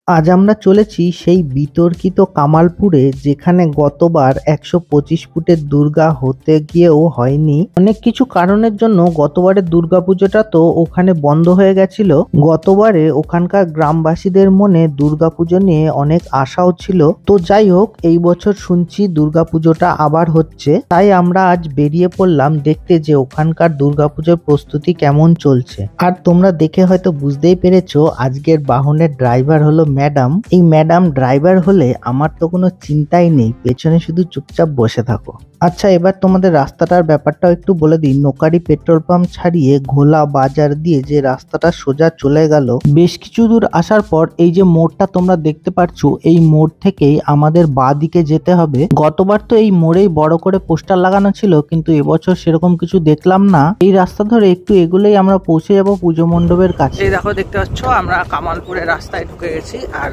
আজ আমরা চলেছি সেই বিতর্কিত কামালপুরে, যেখানে গতবার ১২৫ ফুটের দুর্গা হতে গিয়েও হয়নি। অনেক কিছু কারণের জন্য গতবারের দুর্গাপুজোটা তো ওখানে বন্ধ হয়ে গেছিল। গতবারে ওখানকার গ্রামবাসীদের মনে দুর্গাপুজো নিয়ে অনেক আশাও ছিল। তো যাই হোক, এই বছর শুনছি দুর্গাপুজোটা আবার হচ্ছে, তাই আমরা আজ বেরিয়ে পড়লাম দেখতে যে ওখানকার দুর্গাপুজোর প্রস্তুতি কেমন চলছে। আর তোমরা দেখে হয়তো বুঝতেই পেরেছো, আজকের বাহনের ড্রাইভার হলো ম্যাডাম। এই ম্যাডাম ড্রাইভার হলে আমার তো কোনো চিন্তাই নেই, পেছনে শুধু চুপচাপ বসে থাকো। আচ্ছা, এবার তোমাদের রাস্তাটার ব্যাপারটাও একটু বলে দিই। নোকারি পেট্রোল পাম্প ছাড়িয়ে ঘোলা বাজার দিয়ে যে রাস্তাটা সোজা চলে গেল, বেশ কিছু দূর আসার পর এই যে মোড়টা তোমরা দেখতে পাচ্ছ, এই মোড় থেকেই আমাদের বাঁ দিকে যেতে হবে। গতবার তো এই মোড়েই বড় করে পোস্টার লাগানো ছিল, কিন্তু এবছর সেরকম কিছু দেখলাম না। এই রাস্তা ধরে একটু এগুলেই আমরা পৌঁছে যাব পুজো মণ্ডপের কাছে। এই দেখো, দেখতে পাচ্ছ আমরা কামালপুরের রাস্তায় ঢুকে গেছি, আর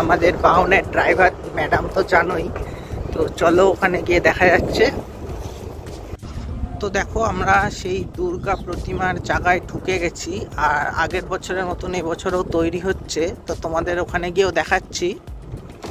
আমাদের বাহনের ড্রাইভার ম্যাডাম তো জানোই। তো চলো ওখানে গিয়ে দেখা যাচ্ছে। তো দেখো, আমরা সেই দুর্গা প্রতিমার জায়গায় ঢুকে গেছি, আর আগের বছরের মতন এবছরও তৈরি হচ্ছে। তো তোমাদের ওখানে গিয়েও দেখাচ্ছি।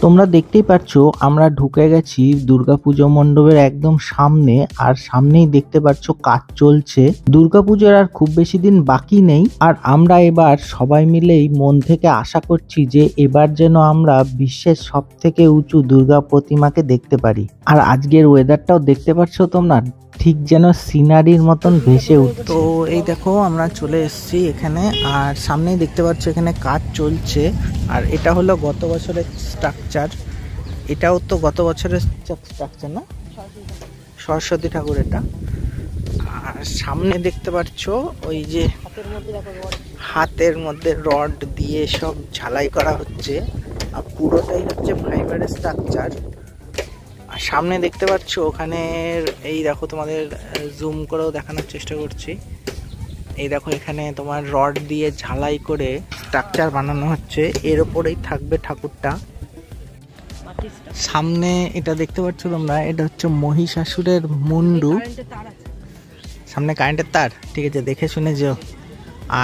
তোমরা দেখতেই পাচ্ছ আমরা ঢুকে গেছি দুর্গাপুজো মণ্ডপের একদম সামনে, আর সামনেই দেখতে পাচ্ছ কাজ চলছে। দুর্গাপুজোর আর খুব বেশি দিন বাকি নেই, আর আমরা এবার সবাই মিলেই মন থেকে আশা করছি যে এবার যেন আমরা বিশ্বের সব থেকে উঁচু দুর্গা প্রতিমাকে দেখতে পারি। আর আজকের ওয়েদারটাও দেখতে পাচ্ছ তোমরা, ঠিক যেন সিনারির মতন ভেসে উঠছে। তো এই দেখো, আমরা চলে এসেছি এখানে, আর সামনেই দেখতে পাচ্ছ এখানে কাজ চলছে। আর এটা হলো গত বছরের স্ট্রাকচার, এটাও তো গত বছরের স্ট্রাকচার না, সরস্বতী ঠাকুর এটা। আর সামনে দেখতে পাচ্ছ ওই যে হাতের মধ্যে রড দিয়ে সব ঝালাই করা হচ্ছে, আর পুরোটাই হচ্ছে ফাইবারের স্ট্রাকচার। আর সামনে দেখতে পাচ্ছ ওখানে, এই দেখো তোমাদের জুম করেও দেখানোর চেষ্টা করছি। এই দেখো, এখানে তোমার রড দিয়ে ঝালাই করে স্ট্রাকচার বানানো হচ্ছে, এর ওপরেই থাকবে ঠাকুরটা। সামনে এটা দেখতে পাচ্ছ তোমরা, এটা হচ্ছে মহিষাসুরের মুন্ডু। সামনে কারেন্টের তার, ঠিক আছে, দেখে শুনে যেও।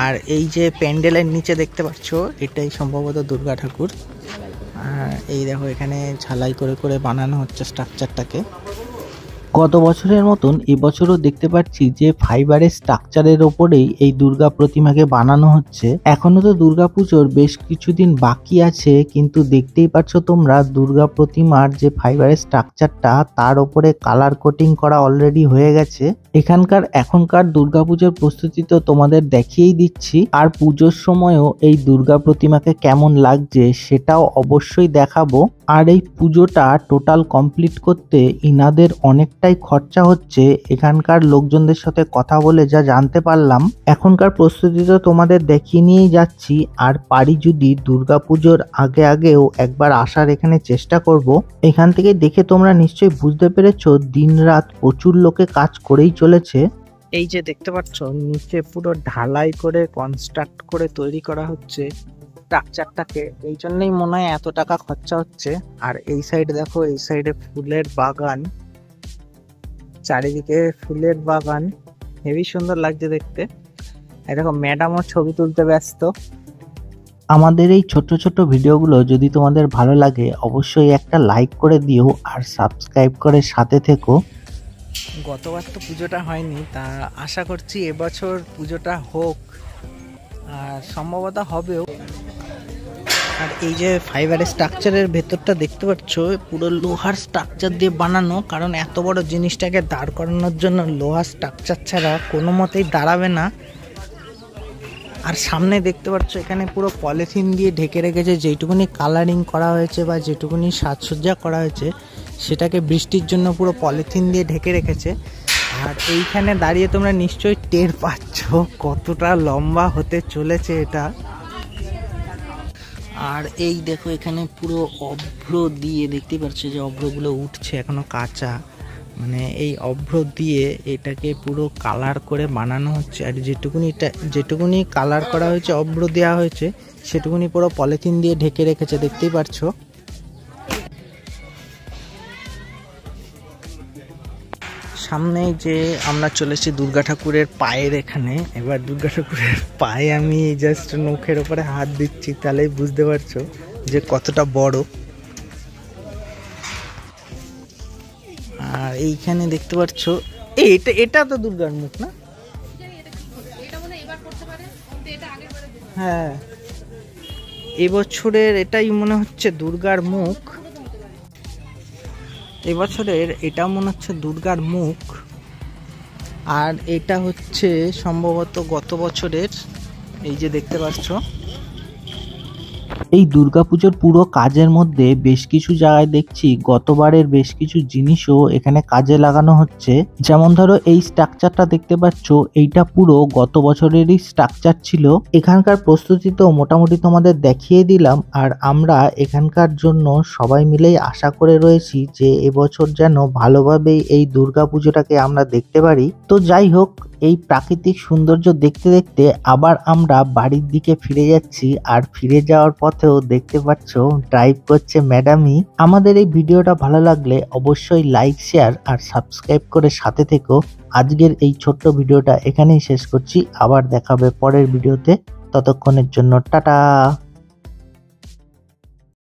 আর এই যে প্যান্ডেলের নিচে দেখতে পাচ্ছ, এটাই সম্ভবত দুর্গা ঠাকুর। আর এই দেখো, এখানে ঝালাই করে করে বানানো হচ্ছে স্ট্রাকচারটাকে। গত বছরের মতন এবছরও দেখতে পাচ্ছি যে ফাইবারের স্ট্রাকচারের ওপরেই এই দুর্গা প্রতিমাকে বানানো হচ্ছে। এখনো তো দুর্গাপুজোর বেশ কিছুদিন বাকি আছে, কিন্তু দেখতেই পাচ্ছ তোমরা দুর্গা প্রতিমার যে ফাইবারের স্ট্রাকচারটা, তার ওপরে কালার কোটিং করা অলরেডি হয়ে গেছে। এখনকার দুর্গাপুজোর প্রস্তুতি তো তোমাদের দেখিয়েই দিচ্ছি, আর পুজোর সময়ও এই দুর্গা প্রতিমাকে কেমন লাগছে সেটাও অবশ্যই দেখাবো। আর এই পুজোটা টোটাল কমপ্লিট করতে ইনাদের অনেকটাই খরচা হচ্ছে। এখানকার লোকজনদের সাথে কথা বলে যা জানতে পারলাম, এখনকার প্রস্তুতি তো তোমাদের দেখিয়ে নিয়েই যাচ্ছি, আর পারি যদি দুর্গাপুজোর আগেও একবার আসার এখানে চেষ্টা করব। এখান থেকে দেখে তোমরা নিশ্চয়ই বুঝতে পেরেছো, দিন রাত প্রচুর লোকে কাজ করেই চলেছে। এই যে দেখতে পাচ্ছ, নিচে পুরো ঢালাই করে কনস্ট্রাক্ট করে তৈরি করা হচ্ছে স্ট্রাকচারটাকে, এই জন্যই মনে হয় এত টাকা খরচা হচ্ছে। আর এই সাইডে দেখো, এই সাইডে ফুলের বাগান, চারিদিকে ফুলের বাগান, হেবি সুন্দর লাগছে দেখতে। এই দেখো, ম্যাডামও ছবি তুলতে ব্যস্ত। আমাদের এই ছোট ছোট ভিডিওগুলো যদি তোমাদের ভালো লাগে, অবশ্যই একটা লাইক করে দিও, আর সাবস্ক্রাইব করে সাথে থেকো। গতবার তো পুজোটা হয়নি, তা আশা করছি এবছর পুজোটা হোক, আর সম্ভবত হবেও। আর এই যে ফাইবারের স্ট্রাকচারের ভেতরটা দেখতে পাচ্ছ, পুরো লোহার স্ট্রাকচার দিয়ে বানানো, কারণ এত বড় জিনিসটাকে দাঁড় করানোর জন্য লোহার স্ট্রাকচার ছাড়া কোনো মতেই দাঁড়াবে না। আর সামনে দেখতে পাচ্ছ এখানে পুরো পলিথিন দিয়ে ঢেকে রেখেছে, যেটুকুনি কালারিং করা হয়েছে বা যেটুকুনি সাজসজ্জা করা হয়েছে, সেটাকে বৃষ্টির জন্য পুরো পলিথিন দিয়ে ঢেকে রেখেছে। আর এইখানে দাঁড়িয়ে তোমরা নিশ্চয়ই টের পাচ্ছ কতটা লম্বা হতে চলেছে এটা। আর এই দেখো, এখানে পুরো অভ্র দিয়ে দেখতে পাচ্ছ যে অভ্রগুলো উঠছে, এখনো কাঁচা, মানে এই অভ্র দিয়ে এটাকে পুরো কালার করে বানানো হচ্ছে। আর যেটুকুনি কালার করা হয়েছে, অভ্র দেওয়া হয়েছে, সেটুকুনি পুরো পলিথিন দিয়ে ঢেকে রেখেছে, দেখতেই পাচ্ছ। সামনে যে আমরা চলেছি দুর্গা ঠাকুরের পায়ের এখানে, এবার দুর্গা ঠাকুরের পায়ে আমি জাস্ট নখের ওপরে হাত দিচ্ছি, তাহলেই বুঝতে পারছো যে কতটা বড়। আর এইখানে দেখতে পাচ্ছ এটা এটা তো দুর্গার মুখ না? হ্যাঁ, এবছরের এটাই মনে হচ্ছে দুর্গার মুখ। এবছরের এটা মনে হচ্ছে দুর্গার মুখ। আর এটা হচ্ছে সম্ভবত গত বছরের, এই যে দেখতে পাচ্ছ। এই দুর্গাপুজোর পুরো কাজের মধ্যে বেশ কিছু জায়গায় দেখছি গতবারের বেশ কিছু জিনিসও এখানে কাজে লাগানো হচ্ছে। যেমন ধরো এই স্ট্রাকচারটা দেখতে পাচ্ছ, এইটা পুরো গত বছরেরই স্ট্রাকচার ছিল। এখানকার প্রস্তুতি তো মোটামুটি তোমাদের দেখিয়ে দিলাম। আর আমরা এখানকার জন্য সবাই মিলেই আশা করে রয়েছি যে এবছর যেন ভালোভাবেই এই দুর্গাপুজোটাকে আমরা দেখতে পারি। তো যাই হোক, এই প্রাকৃতিক সৌন্দর্য দেখতে দেখতে আবার আমরা বাড়ির দিকে ফিরে যাচ্ছি। আর ফিরে যাওয়ার পথেও দেখতে পাচ্ছ ড্রাইভ করছে ম্যাডামই। আমাদের এই ভিডিওটা ভালো লাগলে অবশ্যই লাইক, শেয়ার আর সাবস্ক্রাইব করে সাথে থেকো। আজকের এই ছোট্ট ভিডিওটা এখানেই শেষ করছি, আবার দেখাবে পরের ভিডিওতে। ততক্ষণের জন্য টাটা।